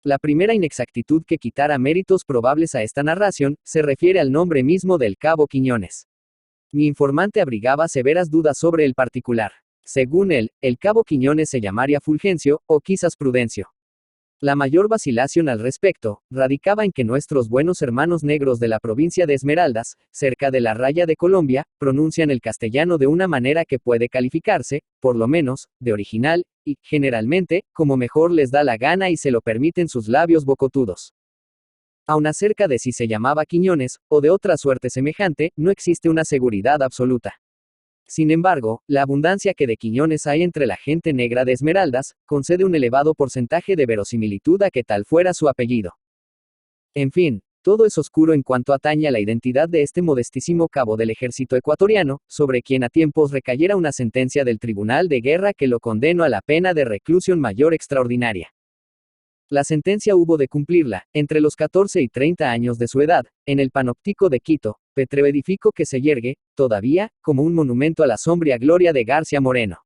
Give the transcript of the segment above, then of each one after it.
La primera inexactitud que quitara méritos probables a esta narración, se refiere al nombre mismo del cabo Quiñones. Mi informante abrigaba severas dudas sobre el particular. Según él, el cabo Quiñones se llamaría Fulgencio, o quizás Prudencio. La mayor vacilación al respecto, radicaba en que nuestros buenos hermanos negros de la provincia de Esmeraldas, cerca de la raya de Colombia, pronuncian el castellano de una manera que puede calificarse, por lo menos, de original, y, generalmente, como mejor les da la gana y se lo permiten sus labios bocotudos. Aun acerca de si se llamaba Quiñones, o de otra suerte semejante, no existe una seguridad absoluta. Sin embargo, la abundancia que de Quiñones hay entre la gente negra de Esmeraldas, concede un elevado porcentaje de verosimilitud a que tal fuera su apellido. En fin, todo es oscuro en cuanto atañe a la identidad de este modestísimo cabo del ejército ecuatoriano, sobre quien a tiempos recayera una sentencia del Tribunal de Guerra que lo condenó a la pena de reclusión mayor extraordinaria. La sentencia hubo de cumplirla, entre los 14 y 30 años de su edad, en el Panóptico de Quito, pétreo edificio que se yergue, todavía, como un monumento a la sombría gloria de García Moreno.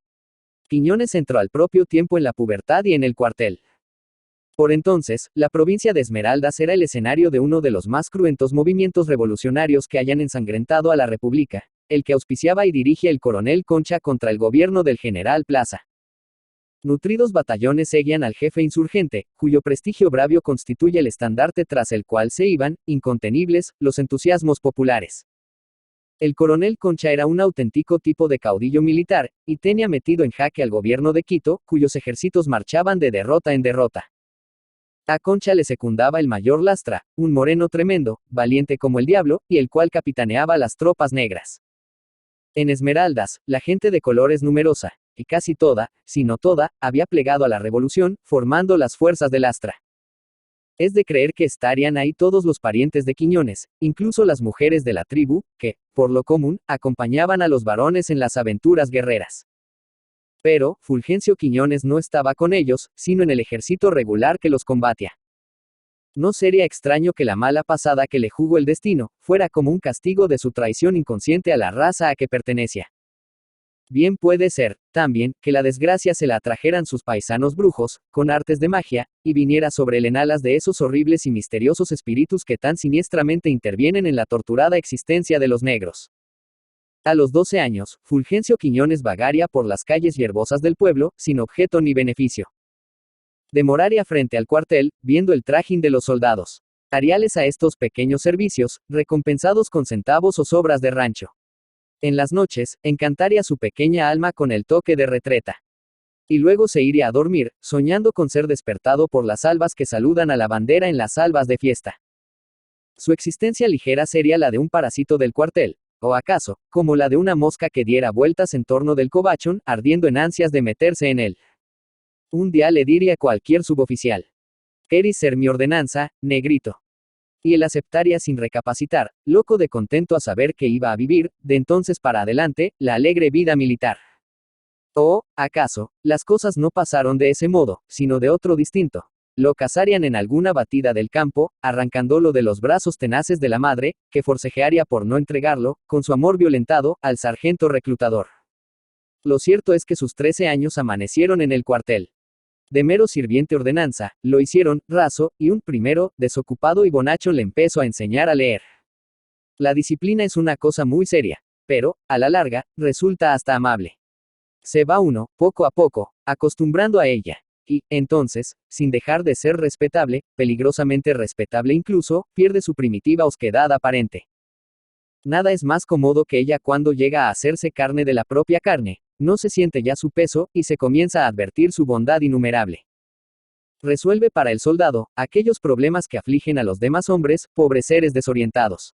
Quiñones entró al propio tiempo en la pubertad y en el cuartel. Por entonces, la provincia de Esmeraldas era el escenario de uno de los más cruentos movimientos revolucionarios que hayan ensangrentado a la República, el que auspiciaba y dirige el coronel Concha contra el gobierno del general Plaza. Nutridos batallones seguían al jefe insurgente, cuyo prestigio bravio constituye el estandarte tras el cual se iban, incontenibles, los entusiasmos populares. El coronel Concha era un auténtico tipo de caudillo militar, y tenía metido en jaque al gobierno de Quito, cuyos ejércitos marchaban de derrota en derrota. A Concha le secundaba el mayor Lastra, un moreno tremendo, valiente como el diablo, y el cual capitaneaba las tropas negras. En Esmeraldas, la gente de color es numerosa, y casi toda, si no toda, había plegado a la revolución, formando las fuerzas del Lastra. Es de creer que estarían ahí todos los parientes de Quiñones, incluso las mujeres de la tribu, que, por lo común, acompañaban a los varones en las aventuras guerreras. Pero, Fulgencio Quiñones no estaba con ellos, sino en el ejército regular que los combatía. No sería extraño que la mala pasada que le jugó el destino, fuera como un castigo de su traición inconsciente a la raza a que pertenecía. Bien puede ser, también, que la desgracia se la atrajeran sus paisanos brujos, con artes de magia, y viniera sobre él en alas de esos horribles y misteriosos espíritus que tan siniestramente intervienen en la torturada existencia de los negros. A los 12 años, Fulgencio Quiñones vagaría por las calles hierbosas del pueblo, sin objeto ni beneficio. Demoraría frente al cuartel, viendo el trajín de los soldados. Haríales a estos pequeños servicios, recompensados con centavos o sobras de rancho. En las noches, encantaría su pequeña alma con el toque de retreta. Y luego se iría a dormir, soñando con ser despertado por las albas que saludan a la bandera en las albas de fiesta. Su existencia ligera sería la de un parásito del cuartel, o acaso, como la de una mosca que diera vueltas en torno del covachón, ardiendo en ansias de meterse en él. Un día le diría a cualquier suboficial: «¿Queréis ser mi ordenanza, negrito?». Y él aceptaría sin recapacitar, loco de contento a saber que iba a vivir, de entonces para adelante, la alegre vida militar. O, acaso, las cosas no pasaron de ese modo, sino de otro distinto. Lo cazarían en alguna batida del campo, arrancándolo de los brazos tenaces de la madre, que forcejearía por no entregarlo, con su amor violentado, al sargento reclutador. Lo cierto es que sus 13 años amanecieron en el cuartel. De mero sirviente ordenanza, lo hicieron, raso, y un primero, desocupado y bonacho le empezó a enseñar a leer. La disciplina es una cosa muy seria, pero, a la larga, resulta hasta amable. Se va uno, poco a poco, acostumbrando a ella. Y, entonces, sin dejar de ser respetable, peligrosamente respetable incluso, pierde su primitiva osquedad aparente. Nada es más cómodo que ella cuando llega a hacerse carne de la propia carne. No se siente ya su peso, y se comienza a advertir su bondad innumerable. Resuelve para el soldado, aquellos problemas que afligen a los demás hombres, pobres seres desorientados.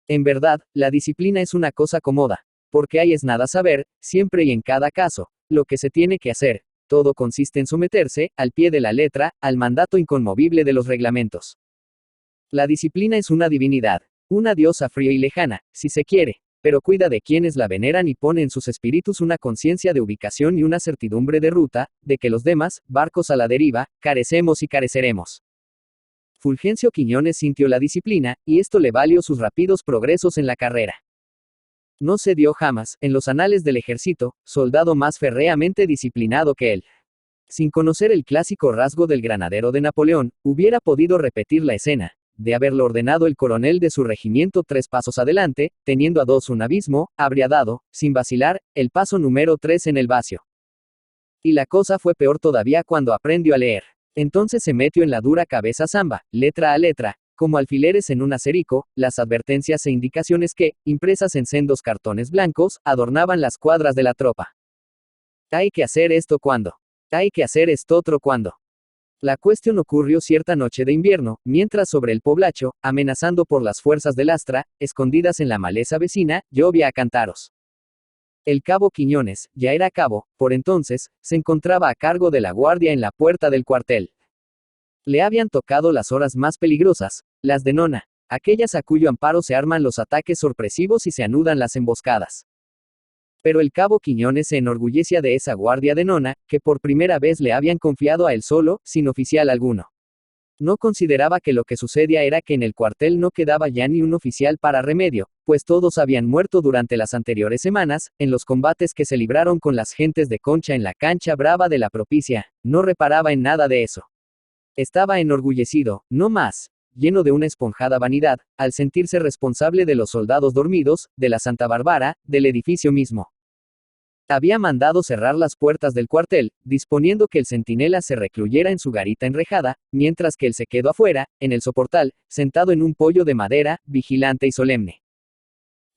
En verdad, la disciplina es una cosa cómoda, porque hay es nada saber, siempre y en cada caso, lo que se tiene que hacer. Todo consiste en someterse, al pie de la letra, al mandato inconmovible de los reglamentos. La disciplina es una divinidad, una diosa fría y lejana, si se quiere, pero cuida de quienes la veneran y pone en sus espíritus una conciencia de ubicación y una certidumbre de ruta, de que los demás, barcos a la deriva, carecemos y careceremos. Fulgencio Quiñones sintió la disciplina, y esto le valió sus rápidos progresos en la carrera. No se dio jamás, en los anales del ejército, soldado más férreamente disciplinado que él. sin conocer el clásico rasgo del granadero de Napoleón, hubiera podido repetir la escena, de haberlo ordenado el coronel de su regimiento 3 pasos adelante, teniendo a 2 un abismo, habría dado, sin vacilar, el paso número 3 en el vacío. Y la cosa fue peor todavía cuando aprendió a leer. Entonces se metió en la dura cabeza samba, letra a letra, como alfileres en un acerico, las advertencias e indicaciones que, impresas en sendos cartones blancos, adornaban las cuadras de la tropa. Hay que hacer esto cuando. Hay que hacer esto otro cuando. La cuestión ocurrió cierta noche de invierno, mientras sobre el poblacho, amenazando por las fuerzas del Astra, escondidas en la maleza vecina, llovía a cántaros. El cabo Quiñones, ya era cabo, por entonces, se encontraba a cargo de la guardia en la puerta del cuartel. Le habían tocado las horas más peligrosas, las de Nona, aquellas a cuyo amparo se arman los ataques sorpresivos y se anudan las emboscadas. Pero el cabo Quiñones se enorgullecía de esa guardia de Nona, que por primera vez le habían confiado a él solo, sin oficial alguno. No consideraba que lo que sucedía era que en el cuartel no quedaba ya ni un oficial para remedio, pues todos habían muerto durante las anteriores semanas, en los combates que se libraron con las gentes de Concha en la cancha brava de la Propicia. No reparaba en nada de eso. Estaba enorgullecido, no más, lleno de una esponjada vanidad, al sentirse responsable de los soldados dormidos, de la Santa Bárbara, del edificio mismo. Había mandado cerrar las puertas del cuartel, disponiendo que el centinela se recluyera en su garita enrejada, mientras que él se quedó afuera, en el soportal, sentado en un poyo de madera, vigilante y solemne.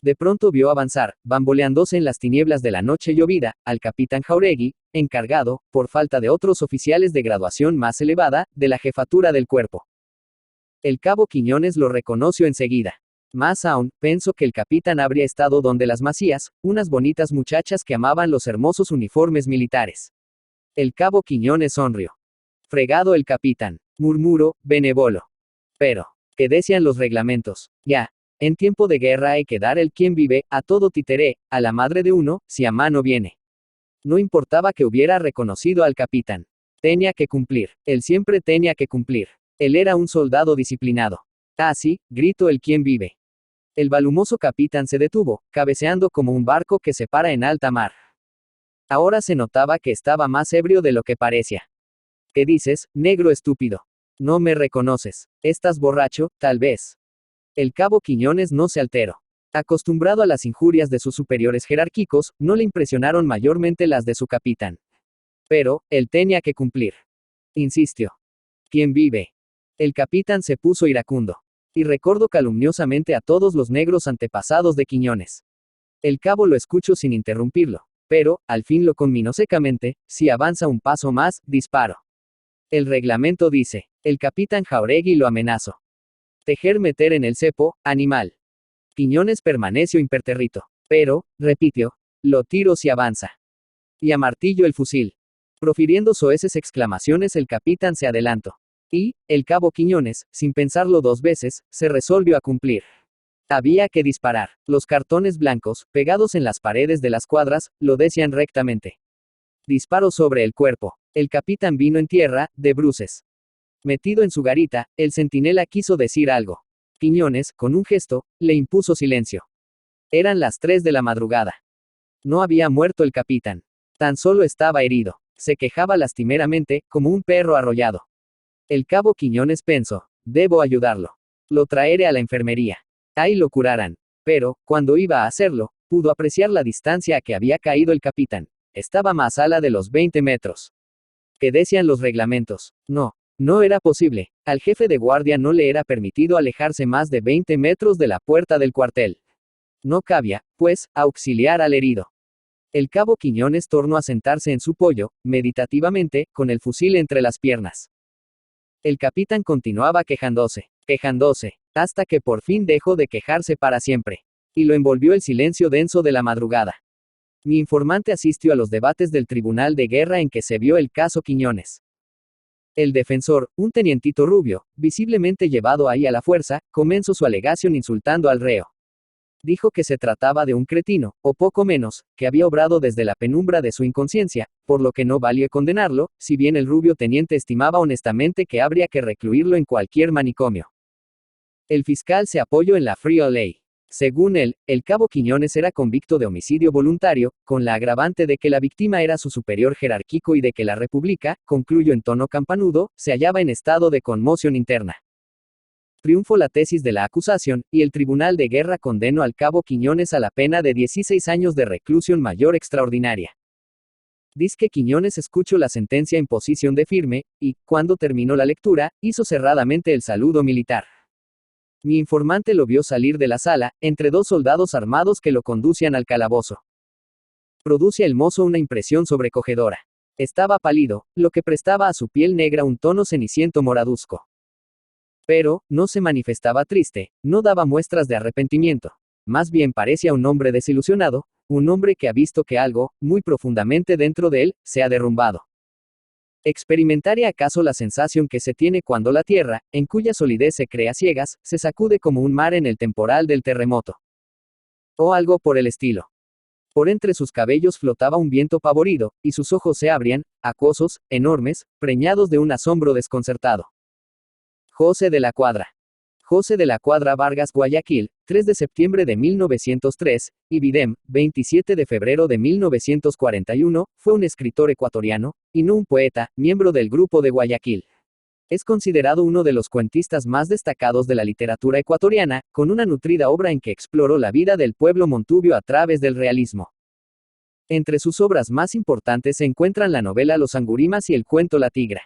De pronto vio avanzar, bamboleándose en las tinieblas de la noche llovida, al capitán Jáuregui, encargado, por falta de otros oficiales de graduación más elevada, de la jefatura del cuerpo. El cabo Quiñones lo reconoció enseguida. Más aún, pensó que el capitán habría estado donde las Macías, unas bonitas muchachas que amaban los hermosos uniformes militares. El cabo Quiñones sonrió. Fregado el capitán, murmuró, benevolo. Pero, ¿qué decían los reglamentos? Ya, en tiempo de guerra hay que dar el quien vive, a todo títere, a la madre de uno, si a mano viene. No importaba que hubiera reconocido al capitán. Tenía que cumplir, él siempre tenía que cumplir. Él era un soldado disciplinado. Ah, sí, gritó el quien vive. El volumoso capitán se detuvo, cabeceando como un barco que se para en alta mar. Ahora se notaba que estaba más ebrio de lo que parecía. ¿Qué dices, negro estúpido? No me reconoces. ¿Estás borracho, tal vez? El cabo Quiñones no se alteró. Acostumbrado a las injurias de sus superiores jerárquicos, no le impresionaron mayormente las de su capitán. Pero, él tenía que cumplir. Insistió. ¿Quién vive? El capitán se puso iracundo. Y recordó calumniosamente a todos los negros antepasados de Quiñones. El cabo lo escuchó sin interrumpirlo, pero, al fin lo conminó secamente, si avanza un paso más, disparo. El reglamento dice, el capitán Jáuregui lo amenazó. Tejer meter en el cepo, animal. Quiñones permaneció impertérrito, pero, repitió, lo tiro si avanza. Y a martillo el fusil. Profiriendo soeces exclamaciones el capitán se adelantó. Y, el cabo Quiñones, sin pensarlo 2 veces, se resolvió a cumplir. Había que disparar. Los cartones blancos, pegados en las paredes de las cuadras, lo decían rectamente. Disparo sobre el cuerpo. El capitán vino en tierra, de bruces. Metido en su garita, el centinela quiso decir algo. Quiñones, con un gesto, le impuso silencio. Eran las 3 de la madrugada. No había muerto el capitán. Tan solo estaba herido. Se quejaba lastimeramente, como un perro arrollado. El cabo Quiñones pensó, debo ayudarlo. Lo traeré a la enfermería. Ahí lo curarán. Pero, cuando iba a hacerlo, pudo apreciar la distancia a que había caído el capitán. Estaba más ala de los 20 metros. ¿Qué decían los reglamentos? No era posible. Al jefe de guardia no le era permitido alejarse más de 20 metros de la puerta del cuartel. No cabía, pues, auxiliar al herido. El cabo Quiñones tornó a sentarse en su poyo, meditativamente, con el fusil entre las piernas. El capitán continuaba quejándose, hasta que por fin dejó de quejarse para siempre. Y lo envolvió el silencio denso de la madrugada. Mi informante asistió a los debates del tribunal de guerra en que se vio el caso Quiñones. El defensor, un tenientito rubio, visiblemente llevado ahí a la fuerza, comenzó su alegación insultando al reo. Dijo que se trataba de un cretino, o poco menos, que había obrado desde la penumbra de su inconsciencia, por lo que no valía condenarlo, si bien el rubio teniente estimaba honestamente que habría que recluirlo en cualquier manicomio. El fiscal se apoyó en la fría ley. Según él, el cabo Quiñones era convicto de homicidio voluntario, con la agravante de que la víctima era su superior jerárquico y de que la República, concluyo en tono campanudo, se hallaba en estado de conmoción interna. Triunfó la tesis de la acusación, y el Tribunal de Guerra condenó al cabo Quiñones a la pena de 16 años de reclusión mayor extraordinaria. Dizque Quiñones escuchó la sentencia en posición de firme, y, cuando terminó la lectura, hizo cerradamente el saludo militar. Mi informante lo vio salir de la sala, entre dos soldados armados que lo conducían al calabozo. Produce el mozo una impresión sobrecogedora. Estaba pálido, lo que prestaba a su piel negra un tono ceniciento moraduzco. Pero, no se manifestaba triste, no daba muestras de arrepentimiento. Más bien parecía un hombre desilusionado, un hombre que ha visto que algo, muy profundamente dentro de él, se ha derrumbado. ¿Experimentaría acaso la sensación que se tiene cuando la tierra, en cuya solidez se crea ciegas, se sacude como un mar en el temporal del terremoto? O algo por el estilo. Por entre sus cabellos flotaba un viento pavorido, y sus ojos se abrían, acuosos, enormes, preñados de un asombro desconcertado. José de la Cuadra. José de la Cuadra Vargas, Guayaquil, 3 de septiembre de 1903, y Videm, 27 de febrero de 1941, fue un escritor ecuatoriano, y no un poeta, miembro del Grupo de Guayaquil. Es considerado uno de los cuentistas más destacados de la literatura ecuatoriana, con una nutrida obra en que exploró la vida del pueblo montubio a través del realismo. Entre sus obras más importantes se encuentran la novela Los Angurimas y el cuento La Tigra.